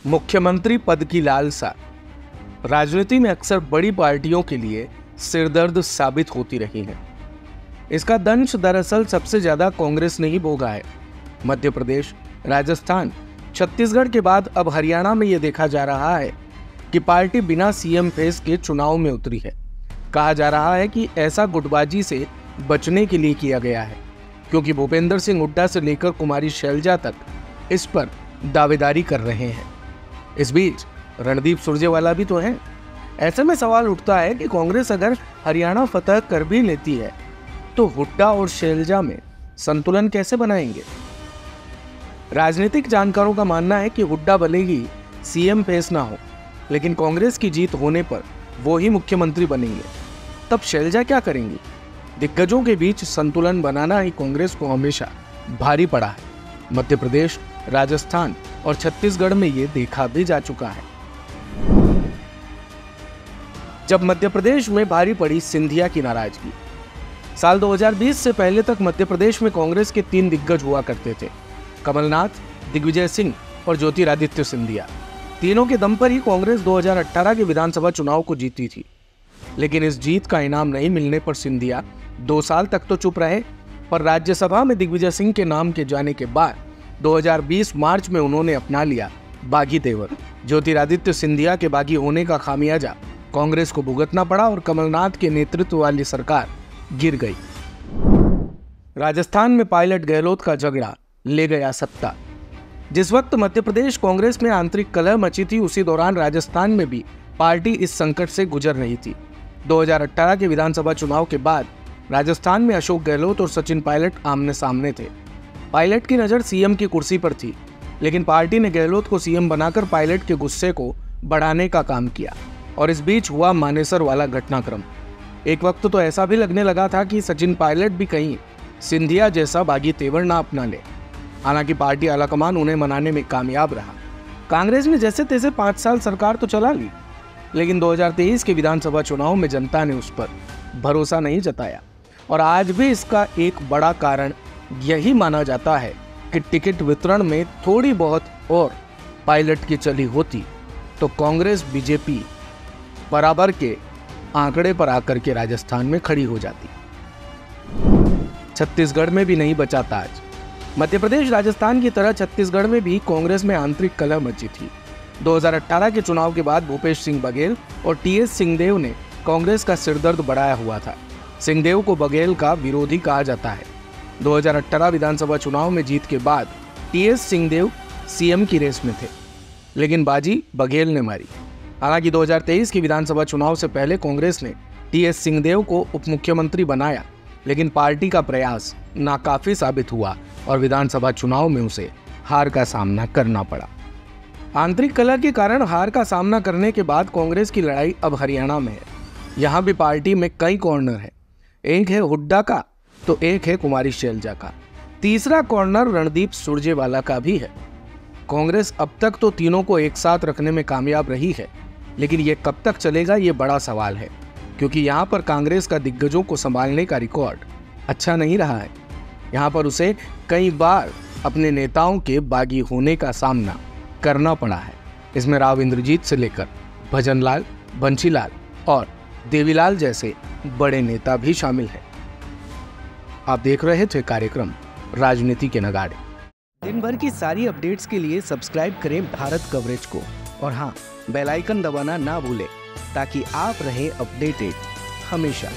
मुख्यमंत्री पद की लालसा राजनीति में अक्सर बड़ी पार्टियों के लिए सिरदर्द साबित होती रही है। इसका दंश दरअसल सबसे ज्यादा कांग्रेस ने ही भोगा है। मध्य प्रदेश, राजस्थान, छत्तीसगढ़ के बाद अब हरियाणा में यह देखा जा रहा है कि पार्टी बिना सीएम फेस के चुनाव में उतरी है। कहा जा रहा है कि ऐसा गुटबाजी से बचने के लिए किया गया है, क्योंकि भूपेंद्र सिंह हुड्डा से लेकर कुमारी शैलजा तक इस पर दावेदारी कर रहे हैं। इस बीच रणदीप सुरजेवाला भी तो हैं। ऐसे में सवाल उठता है कि कांग्रेस अगर हरियाणा फतह कर भी लेती है तो हुड्डा और शैलजा में संतुलन कैसे बनाएंगे। राजनीतिक जानकारों का मानना है कि हुड्डा भले ही सीएम फेस ना हो, लेकिन कांग्रेस की जीत होने पर वो ही मुख्यमंत्री बनेंगे। तब शैलजा क्या करेंगी। दिग्गजों के बीच संतुलन बनाना ही कांग्रेस को हमेशा भारी पड़ा है। मध्य प्रदेश, राजस्थान और छत्तीसगढ़ में ये देखा भी जा चुका है। जब मध्य प्रदेश में भारी पड़ी सिंधिया की नाराजगी। साल 2020 से पहले तक मध्य प्रदेश में कांग्रेस के 3 दिग्गज हुआ करते थे, कमलनाथ, दिग्विजय सिंह और ज्योतिरादित्य सिंधिया। तीनों के दम पर ही कांग्रेस 2018 के विधानसभा चुनाव को जीती थी। लेकिन इस जीत का इनाम नहीं मिलने पर सिंधिया 2 साल तक तो चुप रहे, पर राज्यसभा में दिग्विजय सिंह के नाम के जाने के बाद 2020 मार्च में उन्होंने अपना लिया बागी तेवर। ज्योतिरादित्य सिंधिया के बागी होने का खामियाजा कांग्रेस को भुगतना पड़ा और कमलनाथ के नेतृत्व वाली सरकार गिर गई। राजस्थान में पायलट गहलोत का झगड़ा ले गया सत्ता। जिस वक्त मध्य प्रदेश कांग्रेस में आंतरिक कलह मची थी, उसी दौरान राजस्थान में भी पार्टी इस संकट से गुजर रही थी। 2018 के विधानसभा चुनाव के बाद राजस्थान में अशोक गहलोत और सचिन पायलट आमने सामने थे। पायलट की नज़र सीएम की कुर्सी पर थी, लेकिन पार्टी ने गहलोत को सीएम बनाकर पायलट के गुस्से को बढ़ाने का काम किया और इस बीच हुआ मानेसर वाला घटनाक्रम। एक वक्त तो ऐसा भी लगने लगा था कि सचिन पायलट भी कहीं सिंधिया जैसा बागी तेवर ना अपना ले। हालांकि पार्टी आलाकमान उन्हें मनाने में कामयाब रहा। कांग्रेस ने जैसे तैसे 5 साल सरकार तो चला ली, लेकिन 2023 के विधानसभा चुनाव में जनता ने उस पर भरोसा नहीं जताया और आज भी इसका एक बड़ा कारण यही माना जाता है कि टिकट वितरण में थोड़ी बहुत और पायलट की चली होती तो कांग्रेस बीजेपी बराबर के आंकड़े पर आकर के राजस्थान में खड़ी हो जाती। छत्तीसगढ़ में भी नहीं बचा ताज। मध्य प्रदेश, राजस्थान की तरह छत्तीसगढ़ में भी कांग्रेस में आंतरिक कलह मची थी। 2018 के चुनाव के बाद भूपेश सिंह बघेल और टीएस सिंहदेव ने कांग्रेस का सिरदर्द बढ़ाया हुआ था। सिंहदेव को बघेल का विरोधी कहा जाता है। 2018 विधानसभा चुनाव में जीत के बाद टीएस सिंहदेव सीएम की रेस में थे, लेकिन बाजी बघेल ने मारी। हालांकि 2023 की विधानसभा चुनाव से पहले कांग्रेस ने टीएस सिंहदेव को उप मुख्यमंत्री बनाया, लेकिन पार्टी का प्रयास नाकाफी साबित हुआ और विधानसभा चुनाव में उसे हार का सामना करना पड़ा। आंतरिक कलह के कारण हार का सामना करने के बाद कांग्रेस की लड़ाई अब हरियाणा में है। यहाँ भी पार्टी में कई कॉर्नर है। एक है हुड्डा का तो एक है कुमारी शैलजा का। तीसरा कॉर्नर रणदीप सुरजेवाला का भी है। कांग्रेस अब तक तो तीनों को एक साथ रखने में कामयाब रही है, लेकिन ये कब तक चलेगा ये बड़ा सवाल है, क्योंकि यहाँ पर कांग्रेस का दिग्गजों को संभालने का रिकॉर्ड अच्छा नहीं रहा है। यहाँ पर उसे कई बार अपने नेताओं के बागी होने का सामना करना पड़ा है। इसमें राव इंद्रजीत से लेकर भजनलाल, बंशीलाल और देवीलाल जैसे बड़े नेता भी शामिल हैं। आप देख रहे थे कार्यक्रम राजनीति के नगाड़े। दिन भर की सारी अपडेट्स के लिए सब्सक्राइब करें भारत कवरेज को और हाँ, बेल आइकन दबाना ना भूलें ताकि आप रहे अपडेटेड हमेशा।